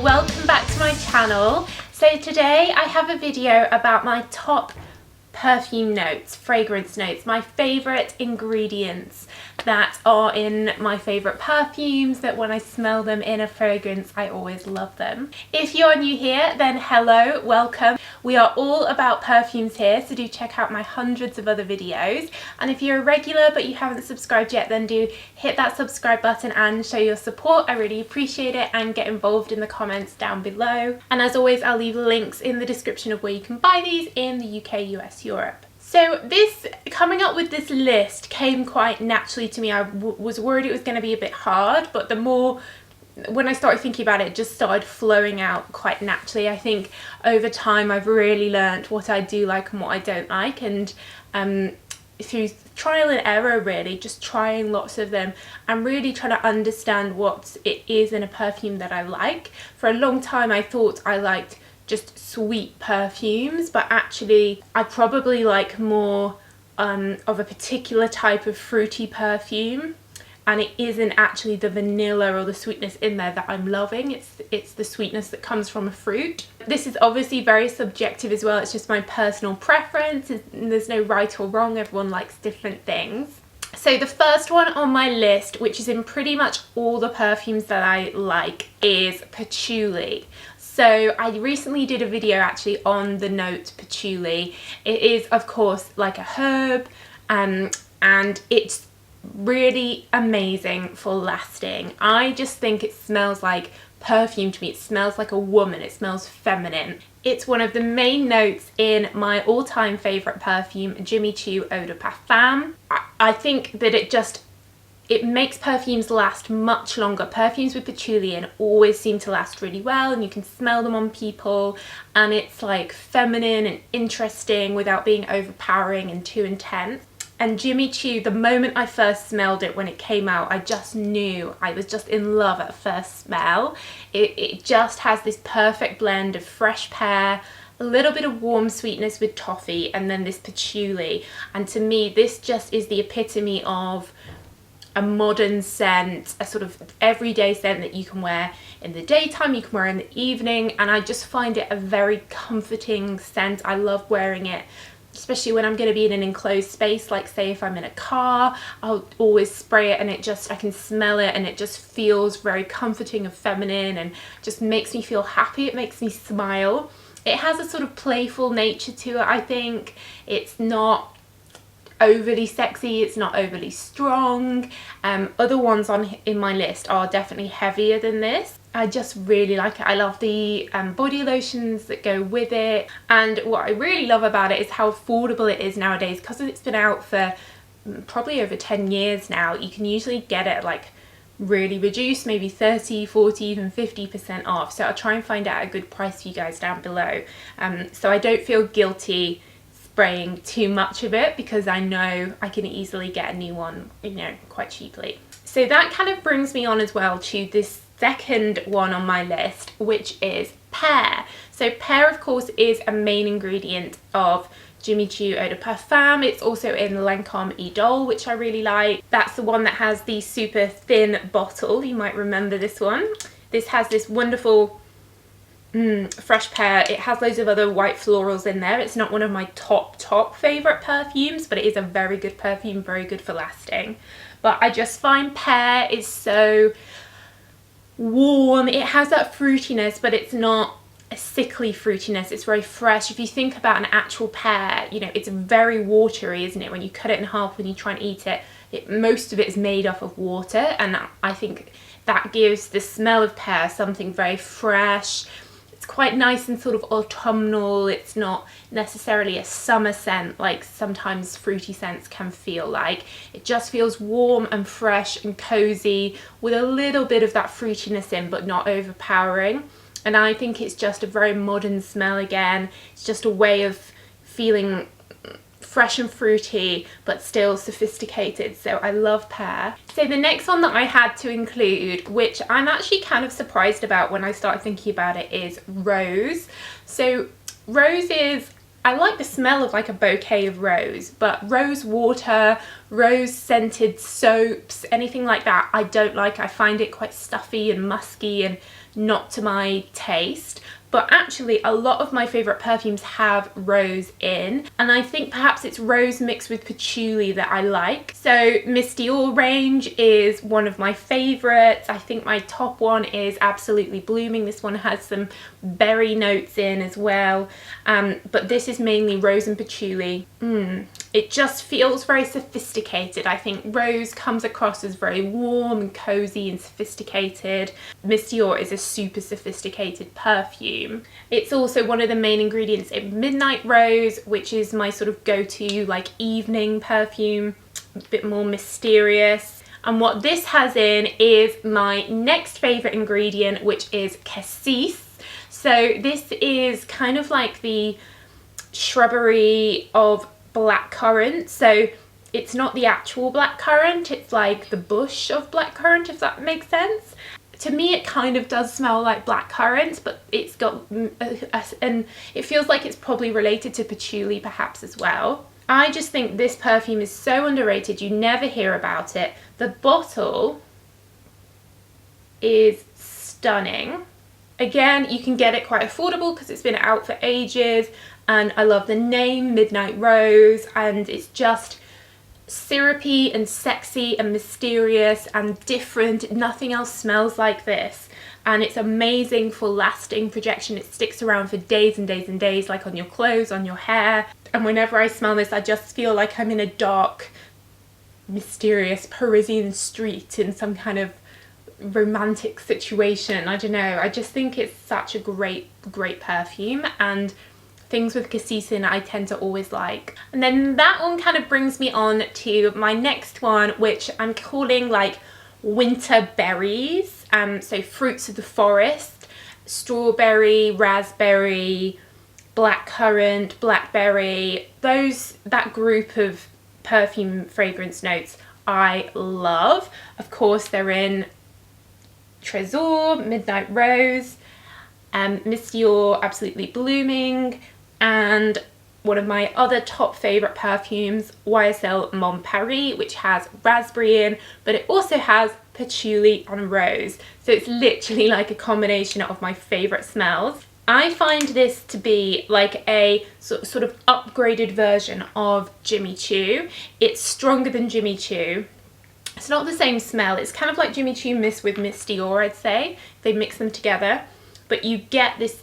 welcome back to my channel. So today I have a video about my top perfume notes, fragrance notes, my favourite ingredients that are in my favourite perfumes, that when I smell them in a fragrance I always love them. If you're new here, then hello, welcome. We are all about perfumes here, so do check out my hundreds of other videos, and if you're a regular but you haven't subscribed yet, then do hit that subscribe button and show your support. I really appreciate it, and get involved in the comments down below. And as always, I'll leave links in the description of where you can buy these in the UK, US, Europe. So this, coming up with this list came quite naturally to me. I was worried it was going to be a bit hard, but the more, when I started thinking about it, it just started flowing out quite naturally. I think over time I've really learnt what I do like and what I don't like, and through trial and error, really, just trying lots of them and really trying to understand what it is in a perfume that I like. For a long time I thought I liked just sweet perfumes, but actually I probably like more of a particular type of fruity perfume, and it isn't actually the vanilla or the sweetness in there that I'm loving, it's the sweetness that comes from a fruit. This is obviously very subjective as well, it's just my personal preference, there's no right or wrong, everyone likes different things. So the first one on my list, which is in pretty much all the perfumes that I like, is Patchouli. So I recently did a video actually on the note patchouli. It is of course like a herb, and it's really amazing for lasting. I just think it smells like perfume to me. It smells like a woman, it smells feminine. It's one of the main notes in my all-time favourite perfume, Jimmy Choo Eau de Parfum. I think that it makes perfumes last much longer. Perfumes with patchouli in always seem to last really well, and you can smell them on people, and it's like feminine and interesting without being overpowering and too intense. And Jimmy Choo, the moment I first smelled it when it came out, I just knew I was just in love at first smell. It just has this perfect blend of fresh pear, a little bit of warm sweetness with toffee, and then this patchouli. And to me, this just is the epitome of a modern scent, a sort of everyday scent that you can wear in the daytime, you can wear in the evening, and I just find it a very comforting scent. I love wearing it, especially when I'm going to be in an enclosed space, like say if I'm in a car, I'll always spray it, and I can smell it, and it just feels very comforting and feminine and just makes me feel happy. It makes me smile. It has a sort of playful nature to it, I think. It's not overly sexy, it's not overly strong. Other ones in my list are definitely heavier than this. I just really like it. I love the body lotions that go with it, and what I really love about it is how affordable it is nowadays. Because it's been out for probably over 10 years now, you can usually get it like really reduced, maybe 30, 40, even 50% off. So I'll try and find out a good price for you guys down below, so I don't feel guilty spraying too much of it, because I know I can easily get a new one, you know, quite cheaply. So that kind of brings me on as well to this second one on my list, which is Pear. So Pear, of course, is a main ingredient of Jimmy Choo Eau de Parfum. It's also in Lancome Idole, which I really like. That's the one that has the super thin bottle. You might remember this one. This has this wonderful fresh pear. It has loads of other white florals in there. It's not one of my top favourite perfumes, but it is a very good perfume, very good for lasting. But I just find Pear is so warm. It has that fruitiness, but it's not a sickly fruitiness. It's very fresh. If you think about an actual pear, you know, it's very watery, isn't it? When you cut it in half, when you try and eat it, most of it is made up of water, and I think that gives the smell of pear something very fresh. Quite nice and sort of autumnal. It's not necessarily a summer scent like sometimes fruity scents can feel like. It just feels warm and fresh and cozy with a little bit of that fruitiness in, but not overpowering. And I think it's just a very modern smell again. It's just a way of feeling fresh and fruity but still sophisticated, so I love Pear. So the next one that I had to include, which I'm actually kind of surprised about when I started thinking about it, is Rose. So Rose is, I like the smell of like a bouquet of rose, but rose water, rose scented soaps, anything like that I don't like. I find it quite stuffy and musky and not to my taste. But actually a lot of my favourite perfumes have rose in, and I think perhaps it's rose mixed with patchouli that I like. So Miss Dior range is one of my favourites. I think my top one is Absolutely Blooming. This one has some berry notes in as well, but this is mainly rose and patchouli. It just feels very sophisticated. I think rose comes across as very warm and cozy and sophisticated. Miss Dior is a super sophisticated perfume. It's also one of the main ingredients in Midnight Rose, which is my sort of go-to like evening perfume, a bit more mysterious. And what this has in is my next favourite ingredient, which is cassis. So this is kind of like the shrubbery of blackcurrant. So it's not the actual blackcurrant, it's like the bush of blackcurrant, if that makes sense. To me it kind of does smell like blackcurrant, but it's got and it feels like it's probably related to patchouli perhaps as well. I just think this perfume is so underrated, you never hear about it. The bottle is stunning. Again, you can get it quite affordable because it's been out for ages, and I love the name, Midnight Rose, and it's just syrupy and sexy and mysterious and different. Nothing else smells like this, and it's amazing for lasting projection. It sticks around for days and days and days, like on your clothes, on your hair, and whenever I smell this I just feel like I'm in a dark, mysterious Parisian street in some kind of romantic situation. I don't know, I just think it's such a great perfume, and things with cassis in I tend to always like. And then that one kind of brings me on to my next one, which I'm calling like winter berries. So fruits of the forest, strawberry, raspberry, blackcurrant, blackberry, that group of perfume fragrance notes I love. Of course they're in Trésor, Midnight Rose, Miss Dior, Absolutely Blooming, and one of my other top favourite perfumes, YSL Mon Paris, which has raspberry in, but it also has patchouli and rose. So it's literally like a combination of my favourite smells. I find this to be like a sort of upgraded version of Jimmy Choo. It's stronger than Jimmy Choo. It's not the same smell. It's kind of like Jimmy Choo mixed with Miss Dior, I'd say. They mix them together. But you get this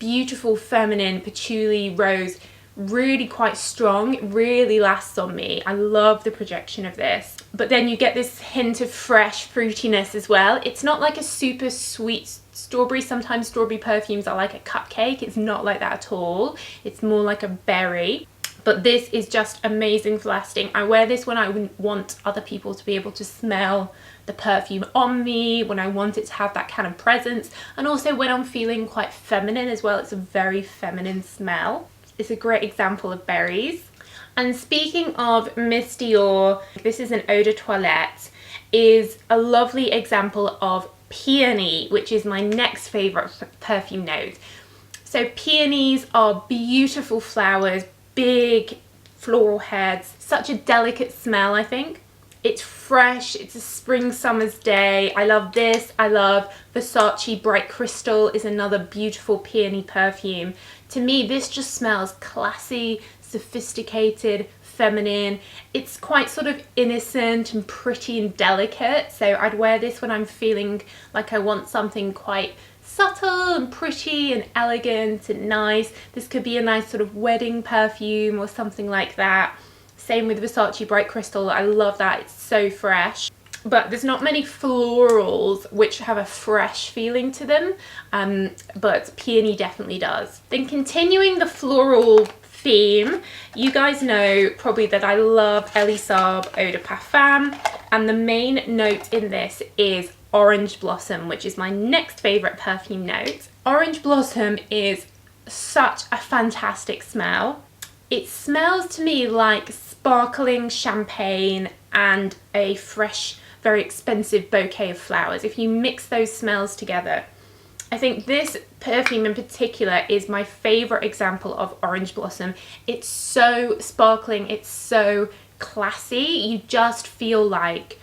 beautiful feminine patchouli rose, really quite strong. It really lasts on me. I love the projection of this. But then you get this hint of fresh fruitiness as well. It's not like a super sweet strawberry. Sometimes strawberry perfumes are like a cupcake. It's not like that at all. It's more like a berry. But this is just amazing for lasting. I wear this when I want other people to be able to smell the perfume on me, when I want it to have that kind of presence, and also when I'm feeling quite feminine as well. It's a very feminine smell. It's a great example of berries. And speaking of Miss Dior, this is an eau de toilette, is a lovely example of Peony, which is my next favourite perfume note. So peonies are beautiful flowers, big floral heads, such a delicate smell. I think it's fresh, it's a spring summer's day. I love this. I love Versace Bright Crystal is another beautiful peony perfume. To me this just smells classy, sophisticated, feminine. It's quite sort of innocent and pretty and delicate, so I'd wear this when I'm feeling like I want something quite subtle and pretty and elegant and nice. This could be a nice sort of wedding perfume or something like that. Same with Versace Bright Crystal. I love that. It's so fresh. But there's not many florals which have a fresh feeling to them, but Peony definitely does. Then continuing the floral theme, you guys know probably that I love Elie Saab Eau de Parfum, and the main note in this is Orange Blossom, which is my next favourite perfume note. Orange Blossom is such a fantastic smell. It smells to me like sparkling champagne and a fresh, very expensive bouquet of flowers. If you mix those smells together, I think this perfume in particular is my favourite example of Orange Blossom. It's so sparkling, it's so classy. You just feel like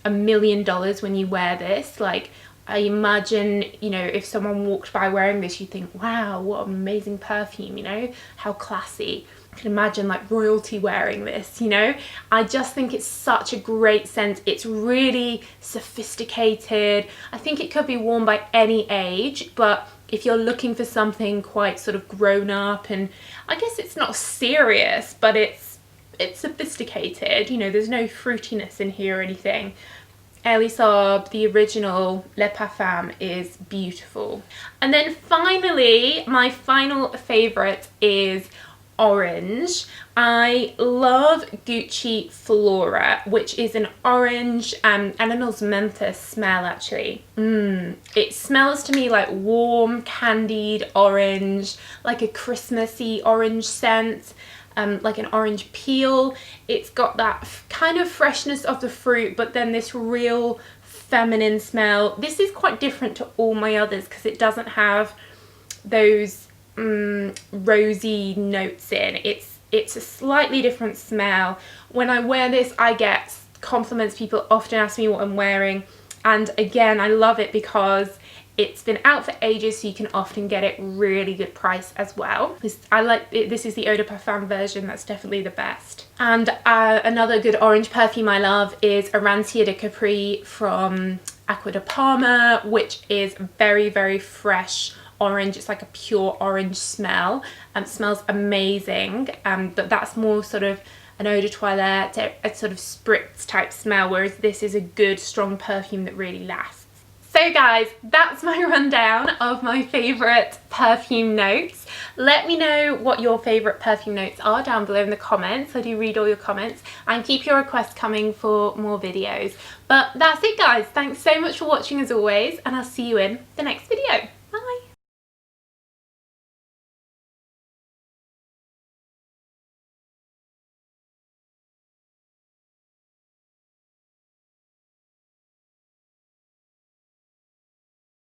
$1 million when you wear this. Like, I imagine, you know, if someone walked by wearing this, you think, wow, what an amazing perfume, you know, how classy. I can imagine like royalty wearing this, you know. I just think it's such a great scent. It's really sophisticated. I think it could be worn by any age, but if you're looking for something quite sort of grown up, and I guess it's not serious, but it's sophisticated, you know, there's no fruitiness in here or anything. Elisab, the original Le Parfum, is beautiful. And then finally, my final favourite is orange. I love Gucci Flora, which is an orange and an osmanthus smell actually. It smells to me like warm candied orange, like a Christmassy orange scent, like an orange peel. It's got that kind of freshness of the fruit, but then this real feminine smell. This is quite different to all my others because it doesn't have those rosy notes in. It's a slightly different smell. When I wear this, I get compliments. People often ask me what I'm wearing, and again, I love it because it's been out for ages, so you can often get it really good price as well. I like it. This is the Eau de Parfum version. That's definitely the best. And another good orange perfume I love is Arancia de Capri from Acqua di Parma, which is very, very fresh orange. It's like a pure orange smell, and smells amazing. But that's more sort of an eau de toilette, a sort of spritz type smell, whereas this is a good strong perfume that really lasts. So guys, that's my rundown of my favourite perfume notes. Let me know what your favourite perfume notes are down below in the comments. I do read all your comments, and keep your requests coming for more videos. But that's it guys, thanks so much for watching as always, and I'll see you in the next video.